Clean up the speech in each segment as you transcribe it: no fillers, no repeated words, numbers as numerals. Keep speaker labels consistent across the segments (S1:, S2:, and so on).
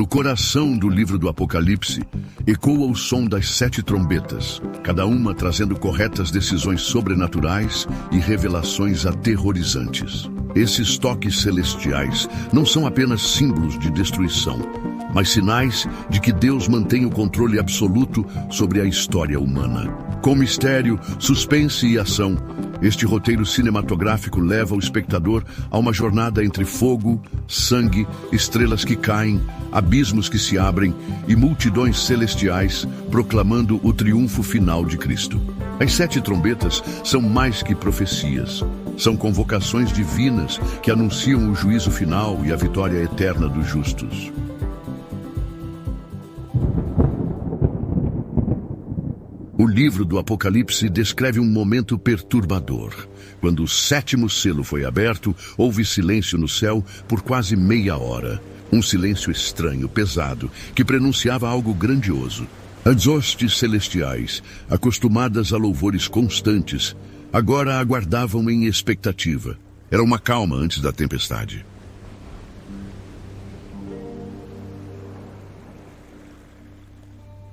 S1: No coração do livro do Apocalipse, ecoa o som das 7 trombetas, cada uma trazendo corretas decisões sobrenaturais e revelações aterrorizantes. Esses toques celestiais não são apenas símbolos de destruição, mas sinais de que Deus mantém o controle absoluto sobre a história humana. Com mistério, suspense e ação, este roteiro cinematográfico leva o espectador a uma jornada entre fogo, sangue, estrelas que caem, abismos que se abrem e multidões celestiais proclamando o triunfo final de Cristo. As 7 trombetas são mais que profecias. São convocações divinas que anunciam o juízo final e a vitória eterna dos justos. O livro do Apocalipse descreve um momento perturbador. Quando o 7º selo foi aberto, houve silêncio no céu por quase meia hora. Um silêncio estranho, pesado, que prenunciava algo grandioso. As hostes celestiais, acostumadas a louvores constantes, agora aguardavam em expectativa. Era uma calma antes da tempestade.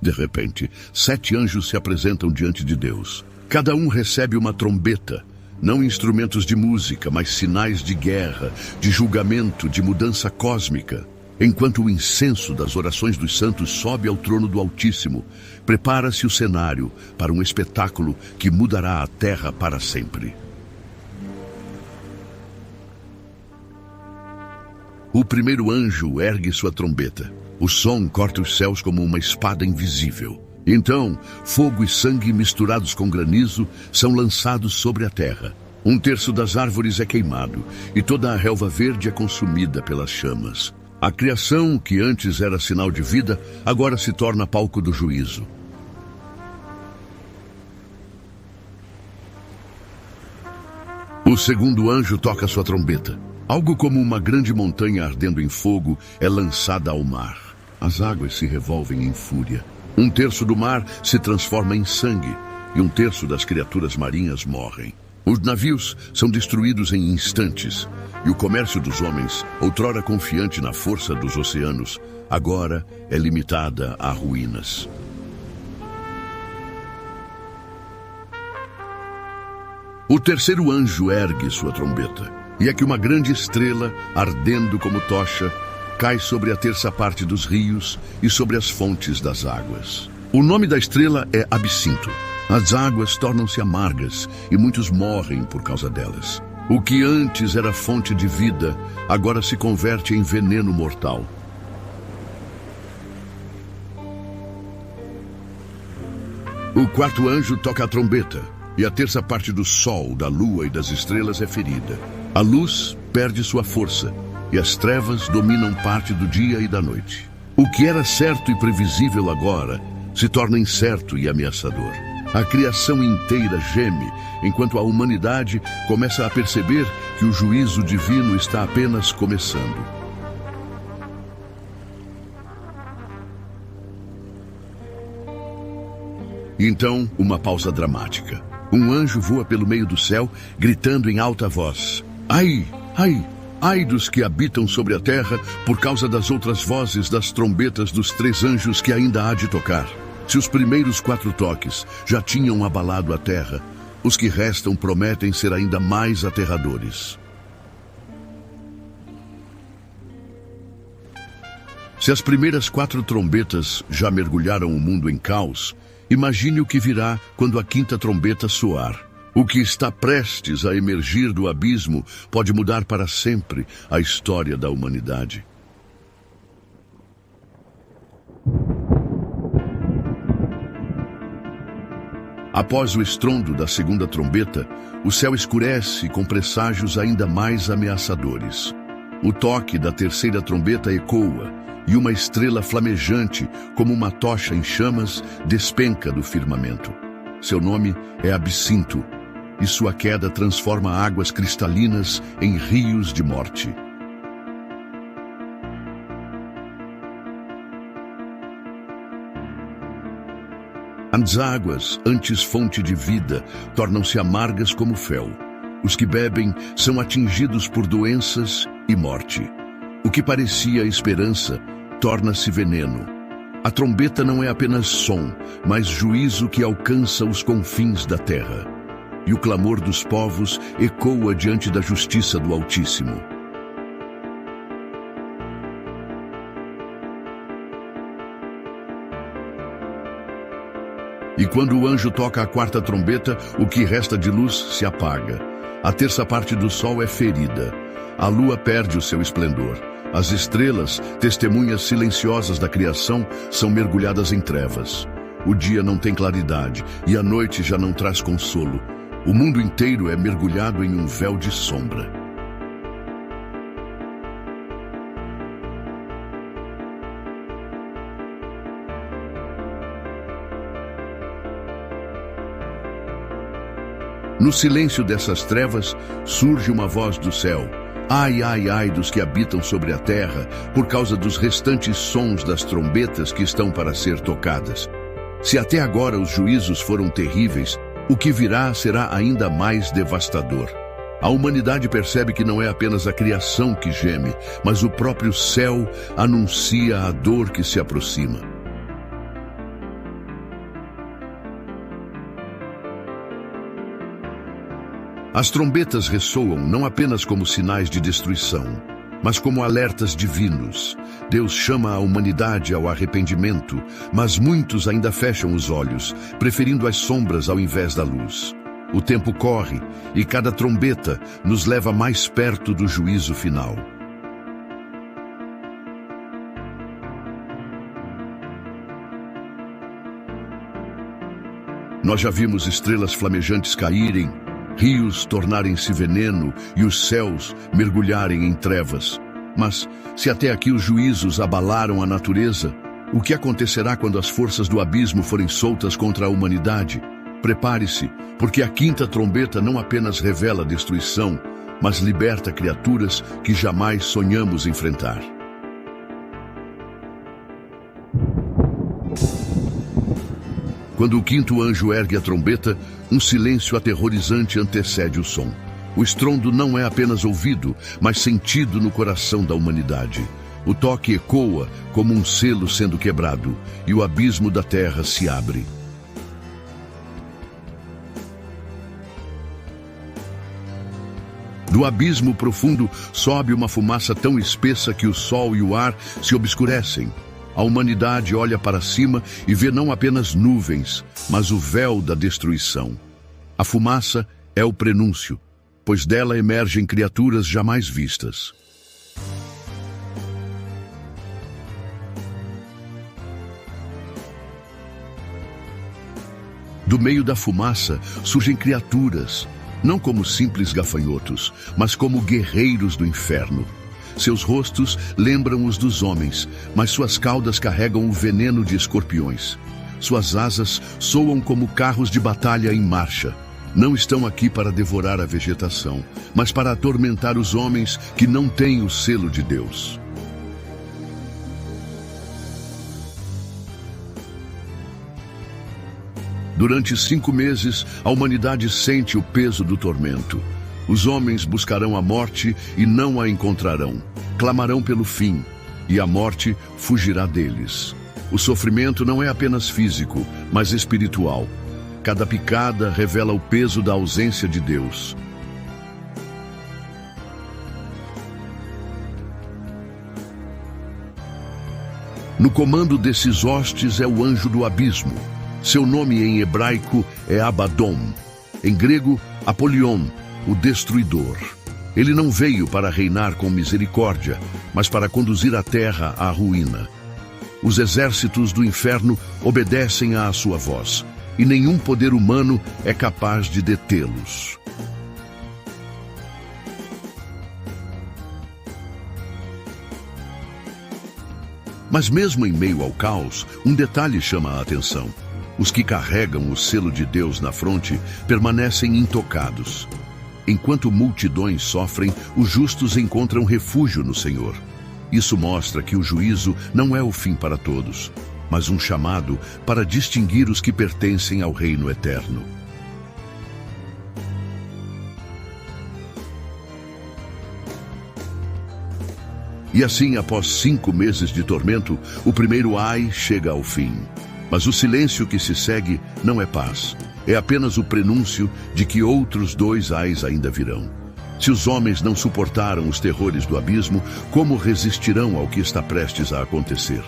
S1: De repente, 7 anjos se apresentam diante de Deus. Cada um recebe uma trombeta, não instrumentos de música, mas sinais de guerra, de julgamento, de mudança cósmica. Enquanto o incenso das orações dos santos sobe ao trono do Altíssimo, prepara-se o cenário para um espetáculo que mudará a terra para sempre. O primeiro anjo ergue sua trombeta. O som corta os céus como uma espada invisível. Então, fogo e sangue misturados com granizo são lançados sobre a terra. 1/3 das árvores é queimado e toda a relva verde é consumida pelas chamas. A criação, que antes era sinal de vida, agora se torna palco do juízo. O segundo anjo toca sua trombeta. Algo como uma grande montanha ardendo em fogo é lançada ao mar. As águas se revolvem em fúria. 1/3 do mar se transforma em sangue e 1/3 das criaturas marinhas morrem. Os navios são destruídos em instantes e o comércio dos homens, outrora confiante na força dos oceanos, agora é limitada a ruínas. O terceiro anjo ergue sua trombeta, e é que uma grande estrela, ardendo como tocha, cai sobre a 1/3 parte dos rios e sobre as fontes das águas. O nome da estrela é Absinto. As águas tornam-se amargas e muitos morrem por causa delas. O que antes era fonte de vida, agora se converte em veneno mortal. O quarto anjo toca a trombeta, e a 1/3 parte do sol, da lua e das estrelas é ferida. A luz perde sua força, e as trevas dominam parte do dia e da noite. O que era certo e previsível agora se torna incerto e ameaçador. A criação inteira geme, enquanto a humanidade começa a perceber que o juízo divino está apenas começando. Então, uma pausa dramática. Um anjo voa pelo meio do céu, gritando em alta voz: "Ai, ai! Ai dos que habitam sobre a terra por causa das outras vozes das trombetas dos 3 anjos que ainda há de tocar. Se os primeiros 4 toques já tinham abalado a terra, os que restam prometem ser ainda mais aterradores." Se as primeiras 4 trombetas já mergulharam o mundo em caos, imagine o que virá quando a 5ª trombeta soar. O que está prestes a emergir do abismo pode mudar para sempre a história da humanidade. Após o estrondo da 2ª trombeta, o céu escurece com presságios ainda mais ameaçadores. O toque da 3ª trombeta ecoa, e uma estrela flamejante, como uma tocha em chamas, despenca do firmamento. Seu nome é Absinto, e sua queda transforma águas cristalinas em rios de morte. As águas, antes fonte de vida, tornam-se amargas como fel. Os que bebem são atingidos por doenças e morte. O que parecia esperança torna-se veneno. A trombeta não é apenas som, mas juízo que alcança os confins da terra. E o clamor dos povos ecoa diante da justiça do Altíssimo. E quando o anjo toca a quarta trombeta, o que resta de luz se apaga. A terça parte do sol é ferida. A lua perde o seu esplendor. As estrelas, testemunhas silenciosas da criação, são mergulhadas em trevas. O dia não tem claridade e a noite já não traz consolo. O mundo inteiro é mergulhado em um véu de sombra. No silêncio dessas trevas, surge uma voz do céu. Ai, ai, ai dos que habitam sobre a terra, por causa dos restantes sons das trombetas que estão para ser tocadas. Se até agora os juízos foram terríveis, o que virá será ainda mais devastador. A humanidade percebe que não é apenas a criação que geme, mas o próprio céu anuncia a dor que se aproxima. As trombetas ressoam não apenas como sinais de destruição, mas como alertas divinos. Deus chama a humanidade ao arrependimento, mas muitos ainda fecham os olhos, preferindo as sombras ao invés da luz. O tempo corre e cada trombeta nos leva mais perto do juízo final. Nós já vimos estrelas flamejantes caírem, rios tornarem-se veneno e os céus mergulharem em trevas. Mas, se até aqui os juízos abalaram a natureza, o que acontecerá quando as forças do abismo forem soltas contra a humanidade? Prepare-se, porque a quinta trombeta não apenas revela a destruição, mas liberta criaturas que jamais sonhamos enfrentar. Quando o quinto anjo ergue a trombeta, um silêncio aterrorizante antecede o som. O estrondo não é apenas ouvido, mas sentido no coração da humanidade. O toque ecoa como um selo sendo quebrado, e o abismo da terra se abre. Do abismo profundo sobe uma fumaça tão espessa que o sol e o ar se obscurecem. A humanidade olha para cima e vê não apenas nuvens, mas o véu da destruição. A fumaça é o prenúncio, pois dela emergem criaturas jamais vistas. Do meio da fumaça surgem criaturas, não como simples gafanhotos, mas como guerreiros do inferno. Seus rostos lembram os dos homens, mas suas caudas carregam o veneno de escorpiões. Suas asas soam como carros de batalha em marcha. Não estão aqui para devorar a vegetação, mas para atormentar os homens que não têm o selo de Deus. Durante 5 meses, a humanidade sente o peso do tormento. Os homens buscarão a morte e não a encontrarão. Clamarão pelo fim, e a morte fugirá deles. O sofrimento não é apenas físico, mas espiritual. Cada picada revela o peso da ausência de Deus. No comando desses hostes é o anjo do abismo. Seu nome em hebraico é Abaddon. Em grego, Apolion, o destruidor. Ele não veio para reinar com misericórdia, mas para conduzir a terra à ruína. Os exércitos do inferno obedecem à sua voz, e nenhum poder humano é capaz de detê-los. Mas mesmo em meio ao caos, um detalhe chama a atenção. Os que carregam o selo de Deus na fronte permanecem intocados. Enquanto multidões sofrem, os justos encontram refúgio no Senhor. Isso mostra que o juízo não é o fim para todos, mas um chamado para distinguir os que pertencem ao reino eterno. E assim, após 5 meses de tormento, o primeiro ai chega ao fim. Mas o silêncio que se segue não é paz. É apenas o prenúncio de que outros 2 ais ainda virão. Se os homens não suportaram os terrores do abismo, como resistirão ao que está prestes a acontecer?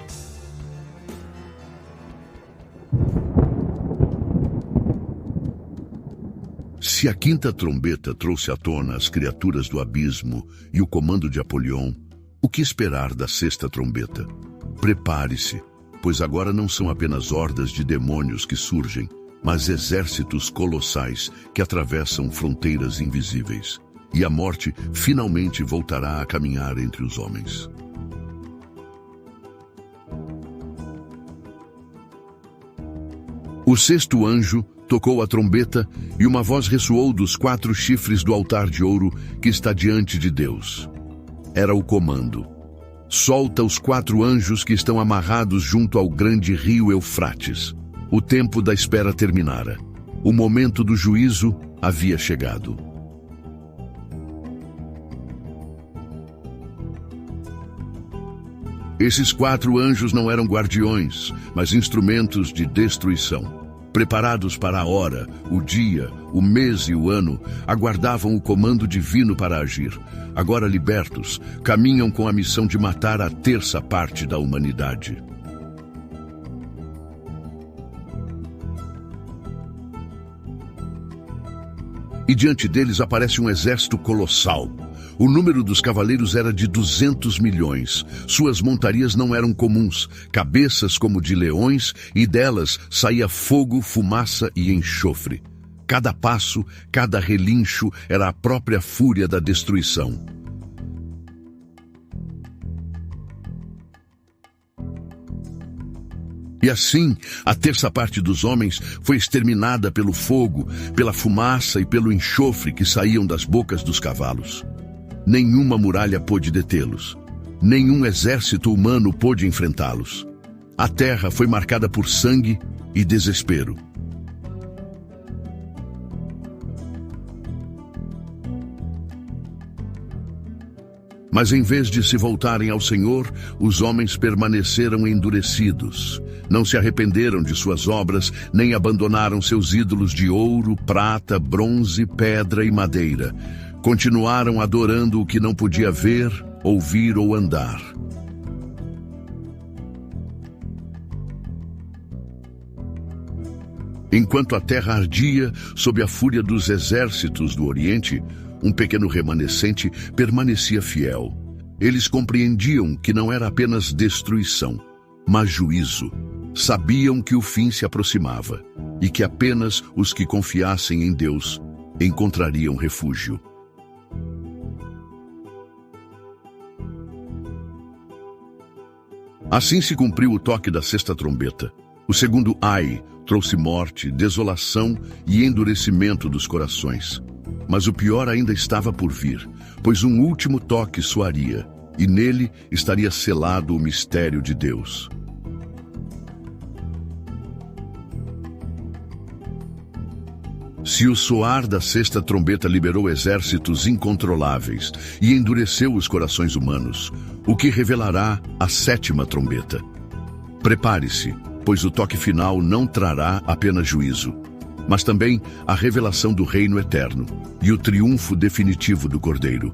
S1: Se a 5ª trombeta trouxe à tona as criaturas do abismo e o comando de Apolion, o que esperar da 6ª trombeta? Prepare-se, pois agora não são apenas hordas de demônios que surgem, mas exércitos colossais que atravessam fronteiras invisíveis. E a morte finalmente voltará a caminhar entre os homens. O 6º anjo tocou a trombeta e uma voz ressoou dos 4 chifres do altar de ouro que está diante de Deus. Era o comando. Solta os 4 anjos que estão amarrados junto ao grande rio Eufrates. O tempo da espera terminara. O momento do juízo havia chegado. Esses 4 anjos não eram guardiões, mas instrumentos de destruição. Preparados para a hora, o dia, o mês e o ano, aguardavam o comando divino para agir. Agora libertos, caminham com a missão de matar a 1/3 parte da humanidade. E diante deles aparece um exército colossal. O número dos cavaleiros era de 200 milhões. Suas montarias não eram comuns, cabeças como de leões, e delas saía fogo, fumaça e enxofre. Cada passo, cada relincho era a própria fúria da destruição. E assim, a 1/3 parte dos homens foi exterminada pelo fogo, pela fumaça e pelo enxofre que saíam das bocas dos cavalos. Nenhuma muralha pôde detê-los. Nenhum exército humano pôde enfrentá-los. A terra foi marcada por sangue e desespero. Mas em vez de se voltarem ao Senhor, os homens permaneceram endurecidos. Não se arrependeram de suas obras, nem abandonaram seus ídolos de ouro, prata, bronze, pedra e madeira. Continuaram adorando o que não podia ver, ouvir ou andar. Enquanto a terra ardia sob a fúria dos exércitos do Oriente, um pequeno remanescente permanecia fiel. Eles compreendiam que não era apenas destruição, mas juízo. Sabiam que o fim se aproximava e que apenas os que confiassem em Deus encontrariam refúgio. Assim se cumpriu o toque da 6ª trombeta. O segundo ai trouxe morte, desolação e endurecimento dos corações. Mas o pior ainda estava por vir, pois um último toque soaria, e nele estaria selado o mistério de Deus. Se o soar da 6ª trombeta liberou exércitos incontroláveis e endureceu os corações humanos, o que revelará a 7ª trombeta? Prepare-se, pois o toque final não trará apenas juízo, mas também a revelação do reino eterno e o triunfo definitivo do Cordeiro.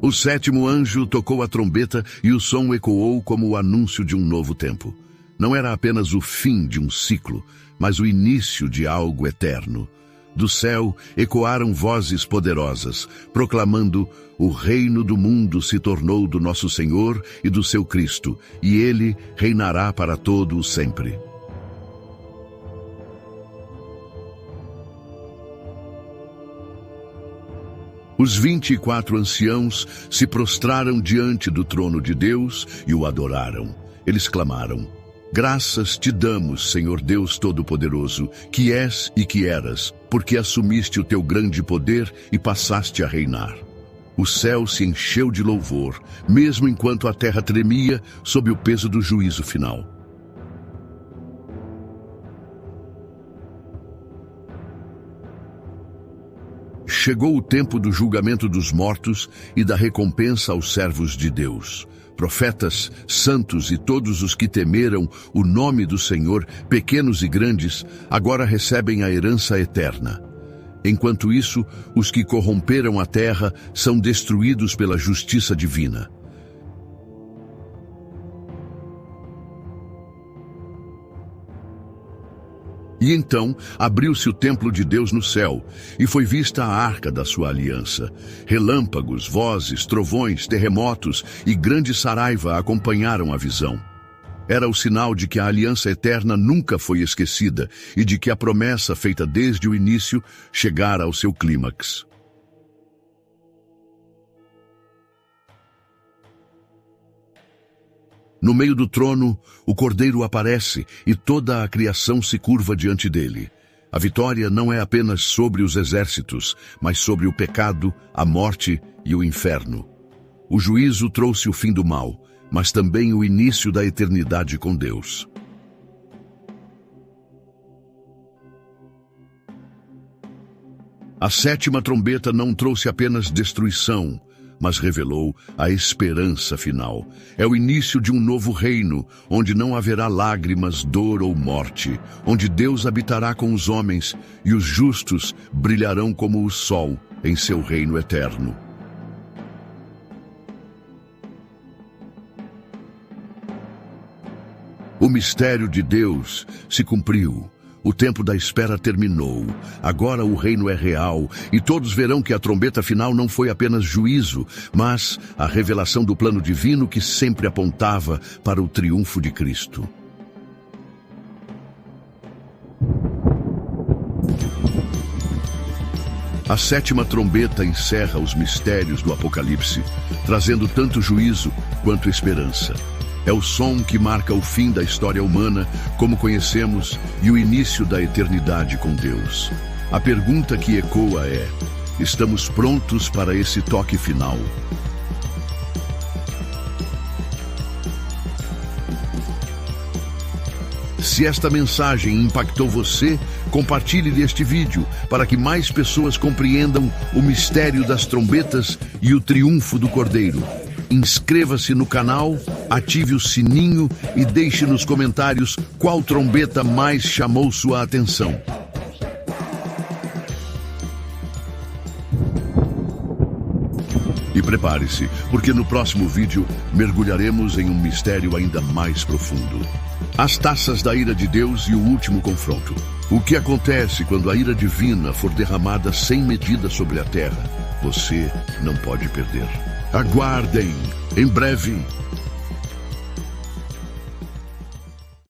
S1: O 7º anjo tocou a trombeta e o som ecoou como o anúncio de um novo tempo. Não era apenas o fim de um ciclo, mas o início de algo eterno. Do céu ecoaram vozes poderosas, proclamando: o reino do mundo se tornou do nosso Senhor e do seu Cristo, e ele reinará para todo o sempre. Os 24 anciãos se prostraram diante do trono de Deus e o adoraram. Eles clamaram: graças te damos, Senhor Deus Todo-Poderoso, que és e que eras, porque assumiste o teu grande poder e passaste a reinar. O céu se encheu de louvor, mesmo enquanto a terra tremia sob o peso do juízo final. Chegou o tempo do julgamento dos mortos e da recompensa aos servos de Deus. Profetas, santos e todos os que temeram o nome do Senhor, pequenos e grandes, agora recebem a herança eterna. Enquanto isso, os que corromperam a terra são destruídos pela justiça divina. E então abriu-se o templo de Deus no céu, e foi vista a arca da sua aliança. Relâmpagos, vozes, trovões, terremotos e grande saraiva acompanharam a visão. Era o sinal de que a aliança eterna nunca foi esquecida e de que a promessa feita desde o início chegara ao seu clímax. No meio do trono, o Cordeiro aparece e toda a criação se curva diante dele. A vitória não é apenas sobre os exércitos, mas sobre o pecado, a morte e o inferno. O juízo trouxe o fim do mal, mas também o início da eternidade com Deus. A sétima trombeta não trouxe apenas destruição, mas revelou a esperança final. É o início de um novo reino, onde não haverá lágrimas, dor ou morte, onde Deus habitará com os homens e os justos brilharão como o sol em seu reino eterno. O mistério de Deus se cumpriu. O tempo da espera terminou. Agora o reino é real e todos verão que a trombeta final não foi apenas juízo, mas a revelação do plano divino que sempre apontava para o triunfo de Cristo. A sétima trombeta encerra os mistérios do Apocalipse, trazendo tanto juízo quanto esperança. É o som que marca o fim da história humana, como conhecemos, e o início da eternidade com Deus. A pergunta que ecoa é: estamos prontos para esse toque final? Se esta mensagem impactou você, compartilhe este vídeo para que mais pessoas compreendam o mistério das trombetas e o triunfo do Cordeiro. Inscreva-se no canal, ative o sininho e deixe nos comentários qual trombeta mais chamou sua atenção. E prepare-se, porque no próximo vídeo mergulharemos em um mistério ainda mais profundo. As taças da ira de Deus e o último confronto. O que acontece quando a ira divina for derramada sem medida sobre a terra? Você não pode perder. Aguardem! Em breve,